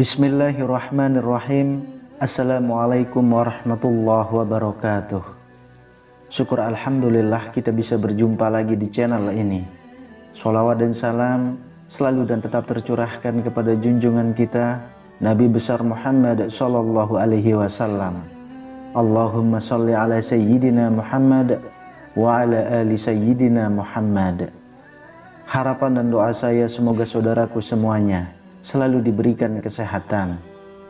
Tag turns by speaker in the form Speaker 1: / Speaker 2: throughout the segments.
Speaker 1: Bismillahirrahmanirrahim. Assalamualaikum warahmatullahi wabarakatuh. Syukur alhamdulillah kita bisa berjumpa lagi di channel ini. Sholawat dan salam selalu dan tetap tercurahkan kepada junjungan kita Nabi besar Muhammad sallallahu alaihi wasallam. Allahumma sholli ala sayyidina Muhammad wa ala ali sayyidina Muhammad. Harapan dan doa saya semoga saudaraku semuanya selalu diberikan kesehatan,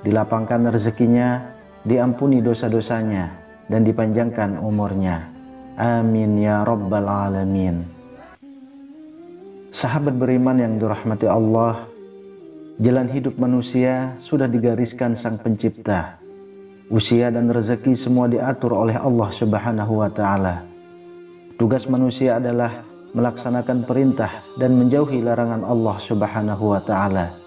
Speaker 1: dilapangkan rezekinya, diampuni dosa-dosanya, dan dipanjangkan umurnya. Amin ya rabbal alamin. Sahabat beriman yang dirahmati Allah, jalan hidup manusia sudah digariskan Sang Pencipta. Usia dan rezeki semua diatur oleh Allah Subhanahu wa Ta'ala. Tugas manusia adalah melaksanakan perintah dan menjauhi larangan Allah Subhanahu wa Ta'ala.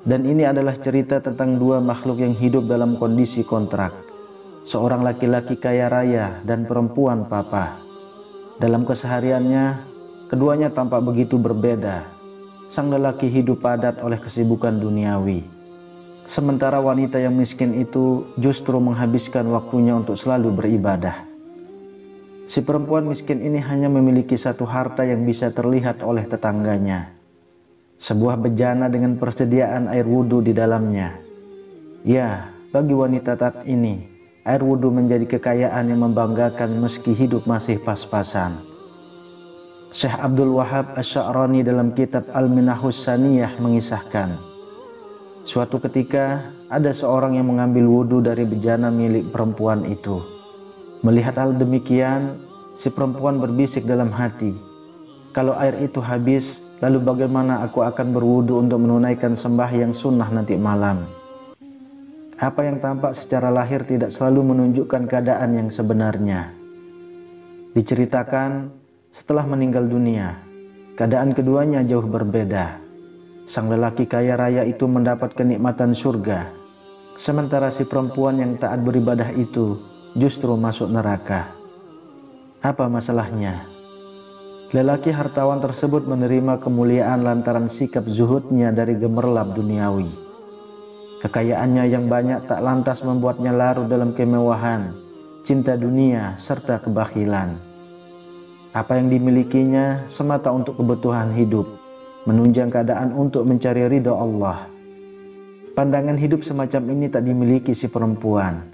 Speaker 1: Dan ini adalah cerita tentang dua makhluk yang hidup dalam kondisi kontrak. Seorang laki-laki kaya raya dan perempuan papa. Dalam kesehariannya, keduanya tampak begitu berbeda. Sang lelaki hidup padat oleh kesibukan duniawi. Sementara wanita yang miskin itu justru menghabiskan waktunya untuk selalu beribadah. Si perempuan miskin ini hanya memiliki satu harta yang bisa terlihat oleh tetangganya. Sebuah bejana dengan persediaan air wudhu di dalamnya. Ya, bagi wanita taat ini, air wudhu menjadi kekayaan yang membanggakan meski hidup masih pas-pasan. Syekh Abdul Wahab Asy-Sya'rani dalam kitab Al-Minahus Saniyah mengisahkan, suatu ketika ada seorang yang mengambil wudhu dari bejana milik perempuan itu. Melihat hal demikian, si perempuan berbisik dalam hati, kalau air itu habis, lalu bagaimana aku akan berwudu untuk menunaikan sembahyang sunnah nanti malam? Apa yang tampak secara lahir tidak selalu menunjukkan keadaan yang sebenarnya. Diceritakan setelah meninggal dunia, keadaan keduanya jauh berbeda. Sang lelaki kaya raya itu mendapat kenikmatan surga, sementara si perempuan yang taat beribadah itu justru masuk neraka. Apa masalahnya? Lelaki hartawan tersebut menerima kemuliaan lantaran sikap zuhudnya dari gemerlap duniawi. Kekayaannya yang banyak tak lantas membuatnya larut dalam kemewahan, cinta dunia, serta kebakhilan. Apa yang dimilikinya semata untuk kebutuhan hidup, menunjang keadaan untuk mencari ridha Allah. Pandangan hidup semacam ini tak dimiliki si perempuan.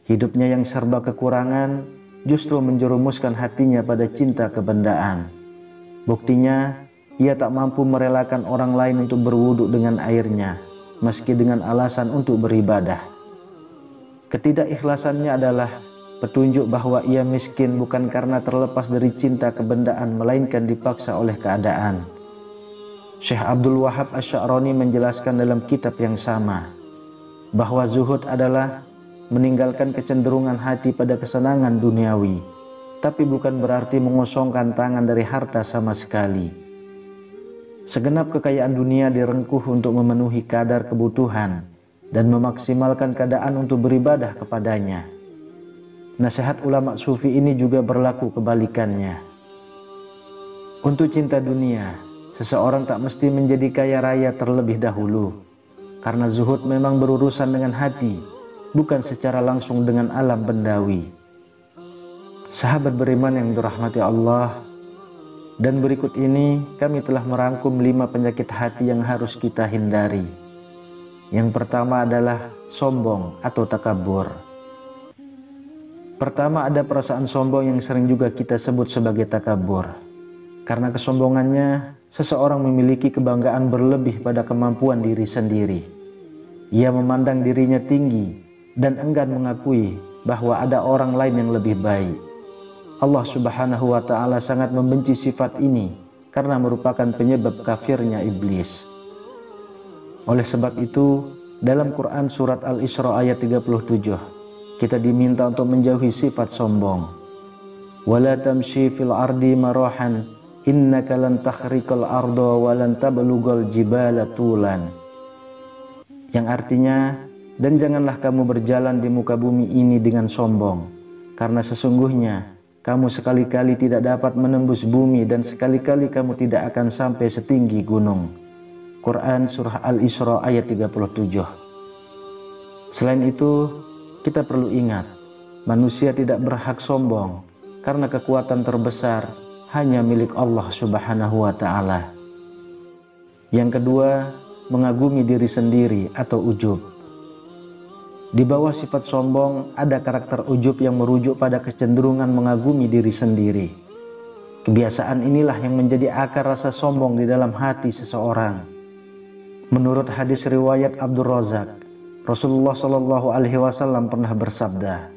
Speaker 1: Hidupnya yang serba kekurangan justru menjerumuskan hatinya pada cinta kebendaan. Buktinya, ia tak mampu merelakan orang lain untuk berwudu dengan airnya, meski dengan alasan untuk beribadah. Ketidakikhlasannya adalah petunjuk bahwa ia miskin bukan karena terlepas dari cinta kebendaan, melainkan dipaksa oleh keadaan. Syekh Abdul Wahab Asy-Sya'rani menjelaskan dalam kitab yang sama, bahwa zuhud adalah meninggalkan kecenderungan hati pada kesenangan duniawi, tapi bukan berarti mengosongkan tangan dari harta sama sekali. Segenap kekayaan dunia direngkuh untuk memenuhi kadar kebutuhan dan memaksimalkan keadaan untuk beribadah kepadanya. Nasihat ulama sufi ini juga berlaku kebalikannya. Untuk cinta dunia, seseorang tak mesti menjadi kaya raya terlebih dahulu, karena zuhud memang berurusan dengan hati, bukan secara langsung dengan alam bendawi. Sahabat beriman yang dirahmati Allah, dan berikut ini kami telah merangkum 5 penyakit hati yang harus kita hindari. Yang pertama adalah sombong atau takabur. Pertama, ada perasaan sombong yang sering juga kita sebut sebagai takabur. Karena kesombongannya, seseorang memiliki kebanggaan berlebih pada kemampuan diri sendiri. Ia memandang dirinya tinggi dan enggan mengakui bahwa ada orang lain yang lebih baik. Allah Subhanahu wa Ta'ala sangat membenci sifat ini karena merupakan penyebab kafirnya iblis. Oleh sebab itu, dalam Quran surat Al-Isra ayat 37, kita diminta untuk menjauhi sifat sombong. Wala tamshi fil ardi marahan innaka lan takhriqal arda wa lan tablughal jibala tulan. Yang artinya, dan janganlah kamu berjalan di muka bumi ini dengan sombong, karena sesungguhnya kamu sekali-kali tidak dapat menembus bumi dan sekali-kali kamu tidak akan sampai setinggi gunung. Quran Surah Al-Isra ayat 37. Selain itu, kita perlu ingat, manusia tidak berhak sombong karena kekuatan terbesar hanya milik Allah Subhanahu wa Ta'ala. Yang kedua, mengagumi diri sendiri atau ujub. Di bawah sifat sombong ada karakter ujub yang merujuk pada kecenderungan mengagumi diri sendiri. Kebiasaan inilah yang menjadi akar rasa sombong di dalam hati seseorang. Menurut hadis riwayat Abdul Razak, Rasulullah Shallallahu Alaihi Wasallam pernah bersabda,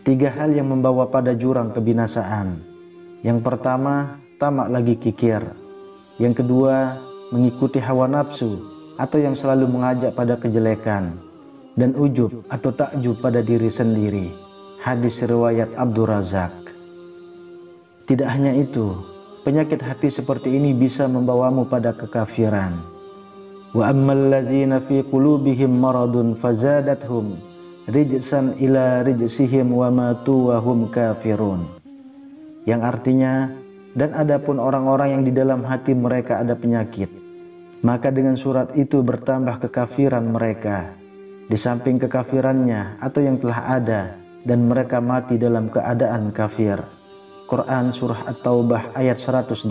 Speaker 1: 3 hal yang membawa pada jurang kebinasaan. Yang pertama, tamak lagi kikir. Yang kedua, mengikuti hawa nafsu atau yang selalu mengajak pada kejelekan. Dan ujub atau takjub pada diri sendiri. Hadis riwayat Abdul Razak. Tidak hanya itu, penyakit hati seperti ini bisa membawamu pada kekafiran. Wa ammal ladzina fi qulubihim maradun fazadathum rijsan ila rijsihim wa matu wa hum kafirun. Yang artinya, dan adapun orang-orang yang di dalam hati mereka ada penyakit, maka dengan surat itu bertambah kekafiran mereka, di samping kekafirannya atau yang telah ada, dan mereka mati dalam keadaan kafir. Quran Surah At-Taubah ayat 125.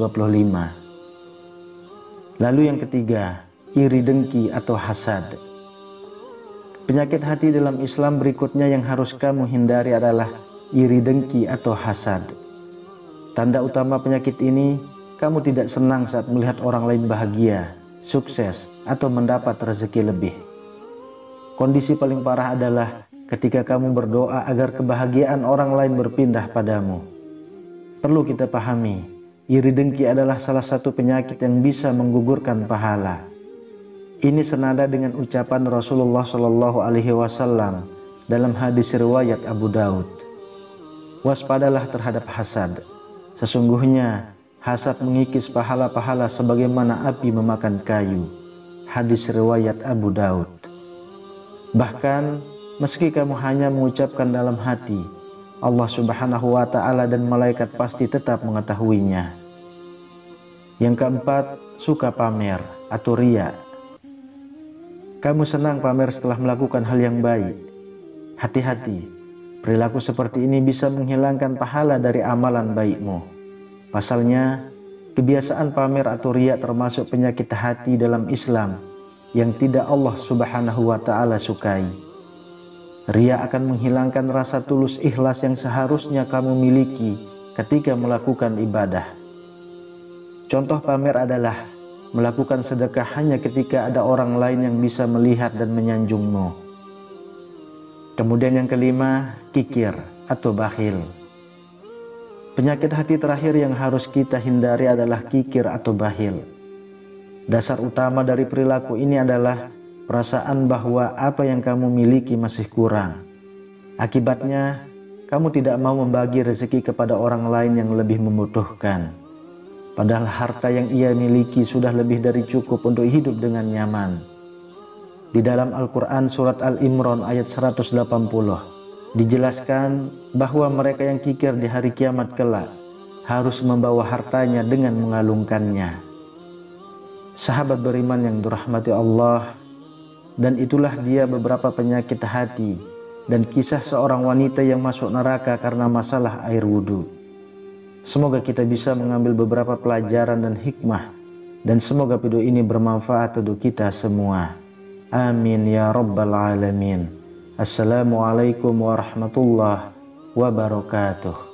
Speaker 1: Lalu yang ketiga, iri dengki atau hasad. Penyakit hati dalam Islam berikutnya yang harus kamu hindari adalah iri dengki atau hasad. Tanda utama penyakit ini, kamu tidak senang saat melihat orang lain bahagia, sukses, atau mendapat rezeki lebih. Kondisi paling parah adalah ketika kamu berdoa agar kebahagiaan orang lain berpindah padamu. Perlu kita pahami, iri dengki adalah salah satu penyakit yang bisa menggugurkan pahala. Ini senada dengan ucapan Rasulullah Shallallahu Alaihi Wasallam dalam hadis riwayat Abu Daud. Waspadalah terhadap hasad. Sesungguhnya hasad mengikis pahala-pahala sebagaimana api memakan kayu. Hadis riwayat Abu Daud. Bahkan meski kamu hanya mengucapkan dalam hati, Allah Subhanahu wa Ta'ala dan malaikat pasti tetap mengetahuinya. Yang keempat, suka pamer atau riya. Kamu senang pamer setelah melakukan hal yang baik. Hati-hati, perilaku seperti ini bisa menghilangkan pahala dari amalan baikmu. Pasalnya, kebiasaan pamer atau riya termasuk penyakit hati dalam Islam yang tidak Allah Subhanahu wa Ta'ala sukai. Riya akan menghilangkan rasa tulus ikhlas yang seharusnya kamu miliki ketika melakukan ibadah. Contoh pamer adalah melakukan sedekah hanya ketika ada orang lain yang bisa melihat dan menyanjungmu. Kemudian yang kelima, kikir atau bakhil. Penyakit hati terakhir yang harus kita hindari adalah kikir atau bakhil. Dasar utama dari perilaku ini adalah perasaan bahwa apa yang kamu miliki masih kurang. Akibatnya, kamu tidak mau membagi rezeki kepada orang lain yang lebih membutuhkan. Padahal harta yang ia miliki sudah lebih dari cukup untuk hidup dengan nyaman. Di dalam Al-Quran Surat Al-Imran ayat 180 dijelaskan bahwa mereka yang kikir di hari kiamat kelak harus membawa hartanya dengan mengalungkannya. Sahabat beriman yang dirahmati Allah, dan itulah dia beberapa penyakit hati dan kisah seorang wanita yang masuk neraka karena masalah air wudhu. Semoga kita bisa mengambil beberapa pelajaran dan hikmah, dan semoga video ini bermanfaat untuk kita semua. Amin ya rabbal alamin. Assalamualaikum warahmatullahi wabarakatuh.